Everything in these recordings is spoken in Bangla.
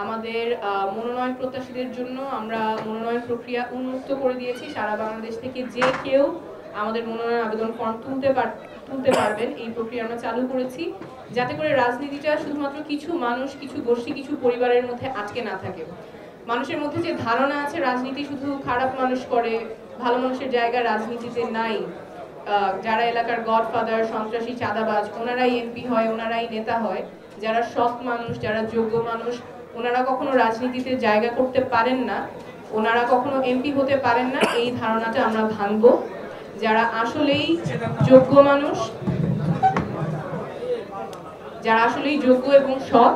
আমাদের মনোনয়ন প্রত্যাশীদের জন্য আমরা মনোনয়ন প্রক্রিয়া উন্মুক্ত করে দিয়েছি। সারা বাংলাদেশ থেকে যে কেউ আমাদের মনোনয়ন আবেদন ফর্ম তুলতে পারবেন, এই প্রক্রিয়া আমরা চালু করেছি, যাতে করে রাজনীতিটা শুধুমাত্র কিছু মানুষ, কিছু গোষ্ঠী, কিছু পরিবারের মধ্যে আটকে না থাকে। মানুষের মধ্যে যে ধারণা আছে রাজনীতি শুধু খারাপ মানুষ করে, ভালো মানুষের জায়গা রাজনীতিতে নাই, যারা এলাকার গডফাদার, সন্ত্রাসী, চাঁদাবাজ, ওনারাই এমপি হয়, ওনারাই নেতা হয়, যারা সৎ মানুষ, যারা যোগ্য মানুষ, ওনারা কখনো রাজনীতিতে জায়গা করতে পারেন না, ওনারা কখনো এমপি হতে পারেন না, এই ধারণাটা আমরা ভাঙব। যারা আসলেই যোগ্য মানুষ, যারা আসলেই যোগ্য এবং সৎ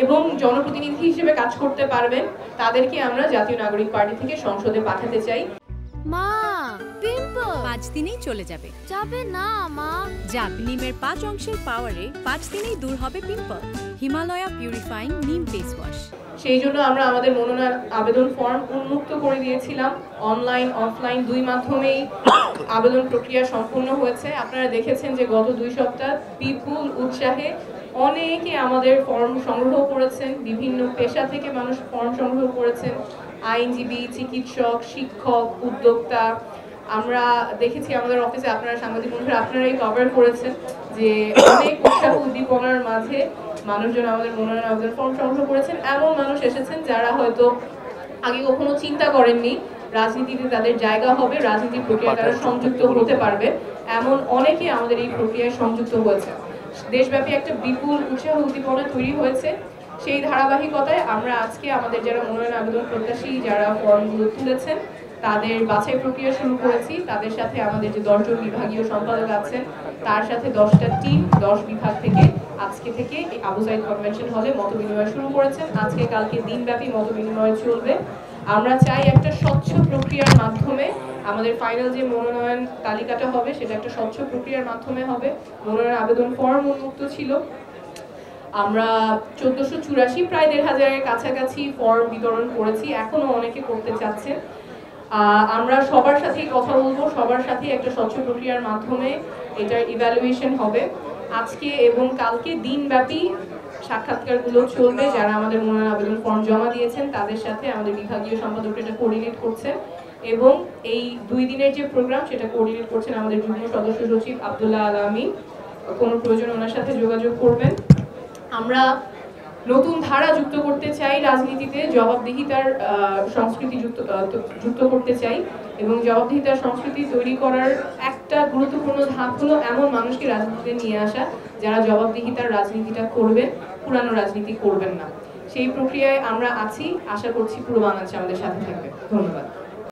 এবং জনপ্রতিনিধি হিসেবে কাজ করতে পারবেন, তাদেরকে আমরা জাতীয় নাগরিক পার্টি থেকে সংসদে পাঠাতে চাই। মা, পিম্পল 5 দিনেই চলে যাবে। যাবে না মা। যাক, নিমের 5 অংশের পাওয়ারে 5 দিনেই দূর হবে পিম্পল। হিমালয়া পিউরিফাইং নিম ফেস ওয়াশ। সেই জন্য আমরা আমাদের মনোনয়ন আবেদন ফর্ম উন্মুক্ত করে দিয়েছিলাম। অনলাইন, অফলাইন দুই মাধ্যমেই আবেদন প্রক্রিয়া সম্পূর্ণ হয়েছে। আপনারা দেখেছেন যে গত 2 সপ্তাহ বিপুল উৎসাহে অনেকে আমাদের ফর্ম সংগ্রহ করেছেন। বিভিন্ন পেশা থেকে মানুষ ফর্ম সংগ্রহ করেছেন, আইনজীবী, চিকিৎসক, শিক্ষক, উদ্যোক্তা। আমরা দেখেছি আমাদের অফিসে, আপনারা সাংবাদিক বন্ধুরা আপনারাই কভার করেছেন যে অনেক উৎসাহ উদ্দীপনার মাঝে মানুষজন আমাদের মনোনয়ন আবেদন ফর্ম সংগ্রহ করেছেন। এমন মানুষ এসেছেন যারা হয়তো আগে কখনো চিন্তা করেননি রাজনীতিতে তাদের জায়গা হবে, রাজনীতির প্রক্রিয়ায় তারা সংযুক্ত হতে পারবে, এমন অনেকে আমাদের এই প্রক্রিয়ায় সংযুক্ত হয়েছে। দেশব্যাপী একটা বিপুল উৎসাহ উদ্দীপনা তৈরি হয়েছে। সেই ধারাবাহিকতায় আমরা আজকে আমাদের যারা মনোনয়ন আবেদন প্রত্যাশী, যারা ফর্মগুলো তুলেছেন, তাদের বাছাই প্রক্রিয়া শুরু করেছি। তাদের সাথে আমাদের যে 10 জন বিভাগীয় সম্পাদক আছেন, তার সাথে 10টা টিম 10 বিভাগ থেকে আজকে থেকে আবু সাইদ কনভেনশন হলে মতবিনিময় শুরু করেছেন। আজকে কালকে দিনব্যাপী মতবিনিময় চলবে। আমরা চাই একটা স্বচ্ছ প্রক্রিয়ার মাধ্যমে আমাদের ফাইনাল যে মনোনয়ন তালিকাটা হবে সেটা একটা স্বচ্ছ প্রক্রিয়ার মাধ্যমে হবে। মনোনয়ন আবেদন ফর্ম উন্মুক্ত ছিল। আমরা 1484 প্রায় 1500-এর কাছাকাছি ফর্ম বিতরণ করেছি, এখনো অনেকে করতে চাচ্ছেন। আমরা সবার সাথেই কথা বলবো, সবার সাথে একটা স্বচ্ছ প্রক্রিয়ার মাধ্যমে এটার ইভ্যালুয়েশন হবে। আজকে এবং কালকে দিনব্যাপী সাক্ষাৎকারগুলো চলবে। যারা আমাদের মনোনয়ন আবেদন ফর্ম জমা দিয়েছেন তাদের সাথে আমাদের বিভাগীয় সম্পাদক এটা কোঅর্ডিনেট করছেন, এবং এই 2 দিনের যে প্রোগ্রাম সেটা কোঅর্ডিনেট করছেন আমাদের যুগ্ম সদস্য সচিব আব্দুল্লাহ আল আমিন। কোনো প্রয়োজন ওনার সাথে যোগাযোগ করবেন। আমরা নতুন ধারা যুক্ত করতে চাই রাজনীতিতে, জবাবদিহিতার সংস্কৃতি যুক্ত করতে চাই, এবং জবাবদিহিতার সংস্কৃতি তৈরি করার একটা গুরুত্বপূর্ণ ধাপ হলো এমন মানুষকে রাজনীতিতে নিয়ে আসা যারা জবাবদিহিতার রাজনীতিটা করবেন, পুরানো রাজনীতি করবেন না। সেই প্রক্রিয়ায় আমরা আছি, আশা করছি পুরো বাংলাদেশ আমাদের সাথে থাকবে। ধন্যবাদ।